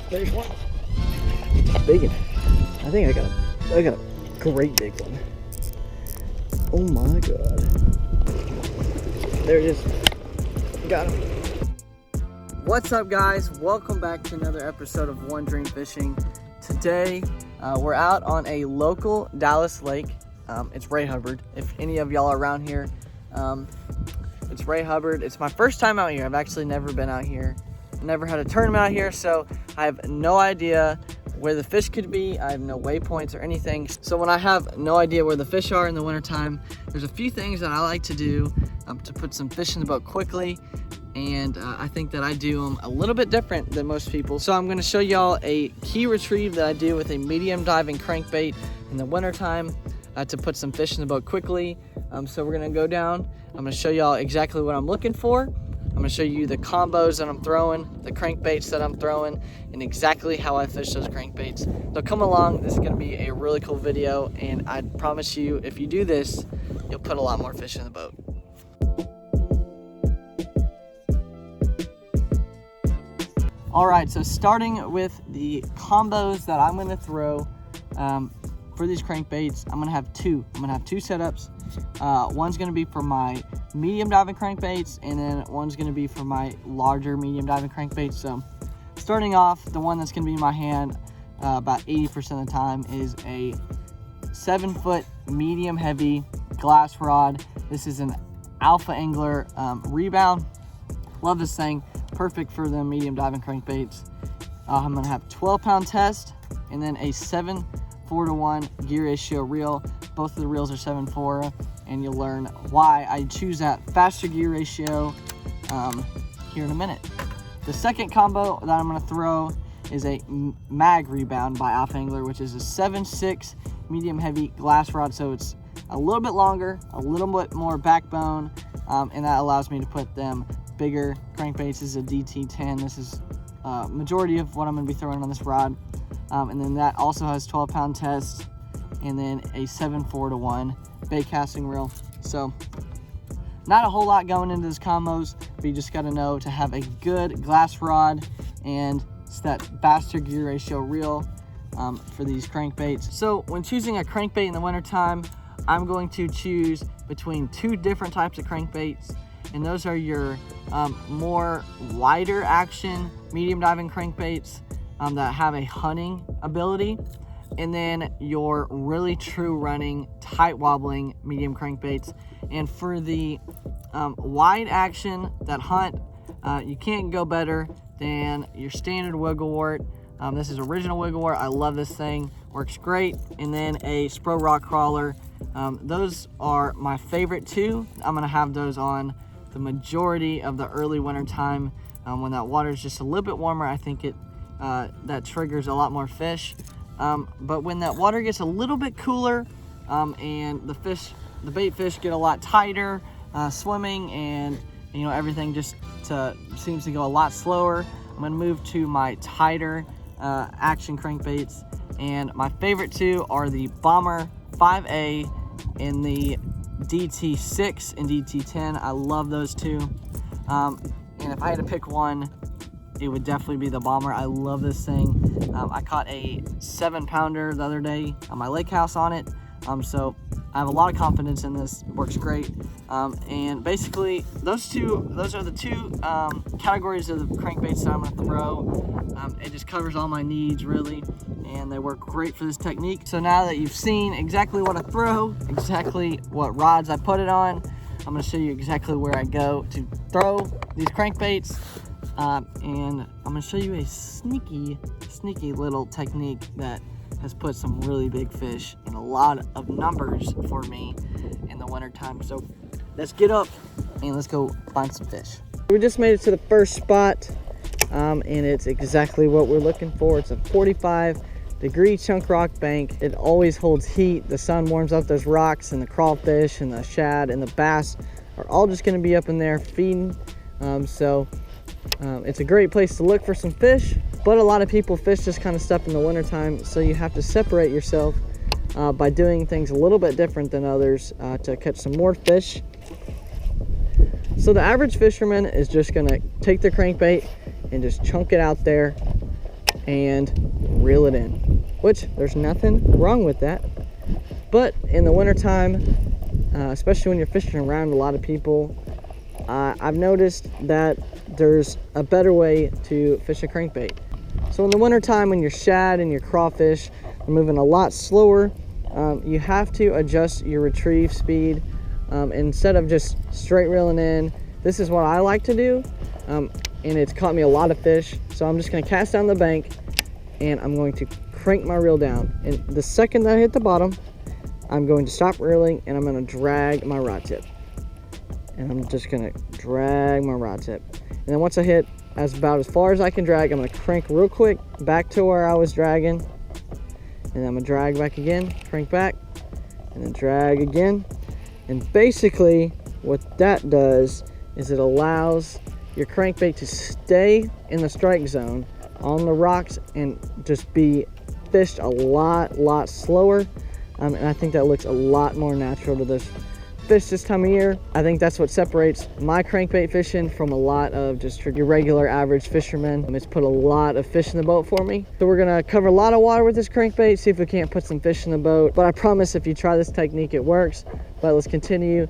There's one. Big one. I think I got a great big one. Oh my god. There it is. Got him. What's up, guys? Welcome back to another episode of One Dream Fishing. Today, we're out on a local Dallas lake. It's Ray Hubbard. If any of y'all are around here, it's Ray Hubbard. It's my first time out here. I've actually never been out here. Never had a tournament out here, so I have no idea where the fish could be. I have no waypoints or anything. So when I have no idea where the fish are in the wintertime, there's a few things that I like to do to put some fish in the boat quickly. And I think that I do them a little bit different than most people. So I'm gonna show y'all a key retrieve that I do with a medium diving crankbait in the wintertime to put some fish in the boat quickly. So we're gonna go down. I'm gonna show y'all exactly what I'm looking for. I'm gonna show you the combos that I'm throwing, the crankbaits that I'm throwing, and exactly how I fish those crankbaits. So come along, this is gonna be a really cool video, and I promise you, if you do this, you'll put a lot more fish in the boat. All right, so starting with the combos that I'm gonna throw for these crankbaits, I'm gonna have two setups. One's gonna be for my medium diving crankbaits, and then one's gonna be for my larger medium diving crankbaits. So starting off, the one that's gonna be in my hand about 80% of the time is a 7-foot medium heavy glass rod. This is an Alpha Angler Rebound. Love this thing. Perfect for the medium diving crankbaits. I'm gonna have 12-pound test and then a 7:4 gear ratio reel. Both of the reels are 7/4, and you'll learn why I choose that faster gear ratio here in a minute. The second combo that I'm gonna throw is a mag rebound by Alpha Angler, which is a 7/6 medium heavy glass rod. So it's a little bit longer, a little bit more backbone, and that allows me to put them bigger crankbaits. This is a DT10. This is majority of what I'm gonna be throwing on this rod. And then that also has 12-pound test, and then a 7/4 bait casting reel. So not a whole lot going into these combos, but you just gotta know to have a good glass rod and it's that faster gear ratio reel for these crankbaits. So when choosing a crankbait in the wintertime, I'm going to choose between two different types of crankbaits. And those are your more wider action medium diving crankbaits that have a hunting ability, and then your really true running tight wobbling medium crankbaits. And for the wide action that hunt, you can't go better than your standard wigglewort. This is original wigglewort. I love this thing, works great. And then a Spro rock crawler. Those are my favorite two. I'm gonna have those on the majority of the early winter time when that water is just a little bit warmer. I think that triggers a lot more fish. But when that water gets a little bit cooler and the bait fish get a lot tighter swimming, and everything just seems to go a lot slower, I'm gonna move to my tighter action crankbaits. And my favorite two are the Bomber 5A and the DT6 and DT10. I love those two. And if I had to pick one, it would definitely be the Bomber. I love this thing. I caught a 7-pounder the other day on my lake house on it. So I have a lot of confidence in this. It works great. And basically those are the two categories of the crankbaits that I'm gonna throw. It just covers all my needs really, and they work great for this technique. So now that you've seen exactly what I throw, exactly what rods I put it on, I'm gonna show you exactly where I go to throw these crankbaits. And I'm gonna show you a sneaky little technique that has put some really big fish in a lot of numbers for me in the wintertime. So let's get up and let's go find some fish. We just made it to the first spot, and it's exactly what we're looking for. It's a 45-degree chunk rock bank. It always holds heat. The sun warms up those rocks, and the crawfish and the shad and the bass are all just gonna be up in there feeding. It's a great place to look for some fish, but a lot of people fish this kind of stuff in the wintertime, so you have to separate yourself by doing things a little bit different than others to catch some more fish. So the average fisherman is just gonna take their crankbait and just chunk it out there and reel it in, which there's nothing wrong with that. But in the wintertime, especially when you're fishing around a lot of people, I've noticed that there's a better way to fish a crankbait. So in the wintertime, when your shad and your crawfish are moving a lot slower, you have to adjust your retrieve speed. Instead of just straight reeling in, this is what I like to do, and it's caught me a lot of fish. So I'm just going to cast down the bank, and I'm going to crank my reel down. And the second that I hit the bottom, I'm going to stop reeling, and I'm going to drag my rod tip. And I'm just going to drag my rod tip. And then once I hit about as far as I can drag, I'm going to crank real quick back to where I was dragging. And then I'm going to drag back again, crank back, and then drag again. And basically what that does is it allows your crankbait to stay in the strike zone on the rocks and just be fished a lot slower. And I think that looks a lot more natural to those fish this time of year. I think that's what separates my crankbait fishing from a lot of just your regular average fishermen. It's put a lot of fish in the boat for me. So we're gonna cover a lot of water with this crankbait, see if we can't put some fish in the boat. But I promise if you try this technique, it works. But let's continue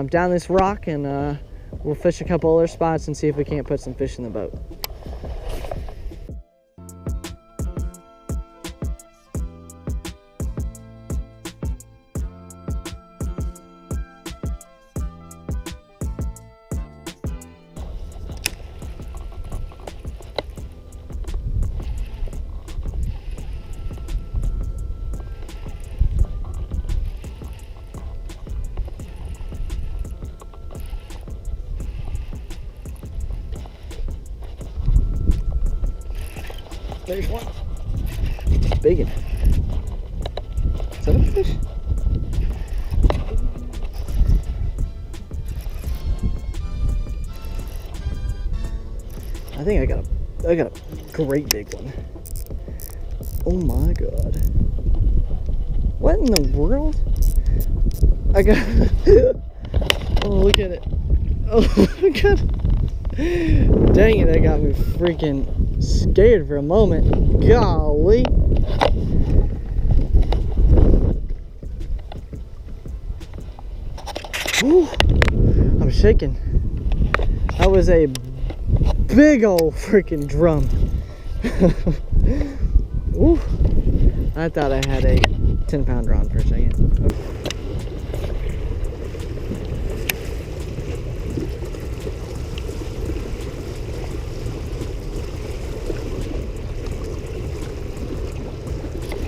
down this rock, and we'll fish a couple other spots and see if we can't put some fish in the boat. There's one. Big one. Is that a fish? I think I got a great big one. Oh my god. What in the world? I got oh, look at it. Oh my god. Dang it, that got me freaking scared for a moment. Golly. Whew. I'm shaking. That was a big old freaking drum. Ooh. I thought I had a 10-pounder on for a second. Okay.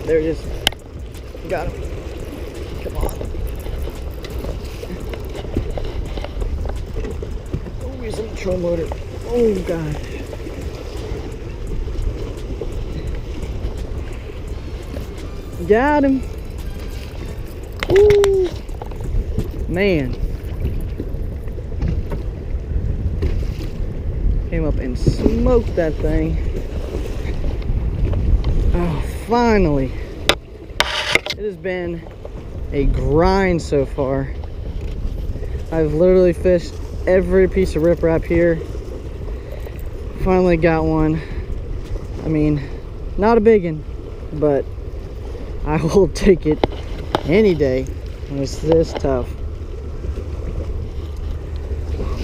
There it is. Got him. Come on. Oh, he's in the troll motor. Oh, God. Got him. Woo. Man. Came up and smoked that thing. Oh, finally. It has been a grind so far. I've literally fished every piece of riprap here. Finally got one. I mean, not a big one, but I will take it any day when it's this tough.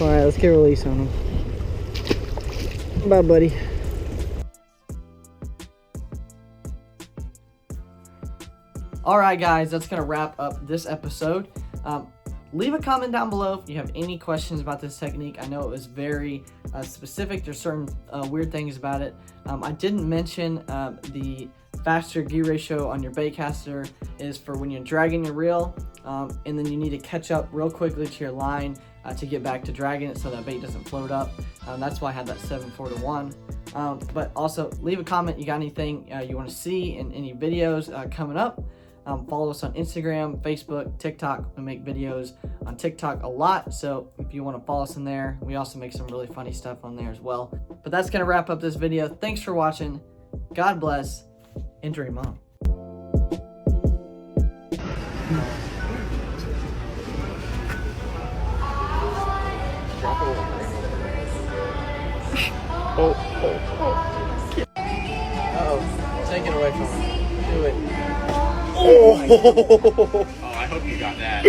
Alright, let's get a release on him. Bye, buddy. Alright guys, that's going to wrap up this episode. Leave a comment down below if you have any questions about this technique. I know it was very specific. There's certain weird things about it. I didn't mention the faster gear ratio on your bait caster is for when you're dragging your reel, and then you need to catch up real quickly to your line to get back to dragging it so that bait doesn't float up. That's why I had that 7:4 to 1. But also leave a comment. You got anything you want to see in any videos coming up? Follow us on Instagram, Facebook, TikTok. We make videos on TikTok a lot, so if you want to follow us in there, we also make some really funny stuff on there as well. But that's going to wrap up this video. Thanks for watching. God bless, and dream on. Oh. Take it away from him. Do it. Oh, I hope you got that.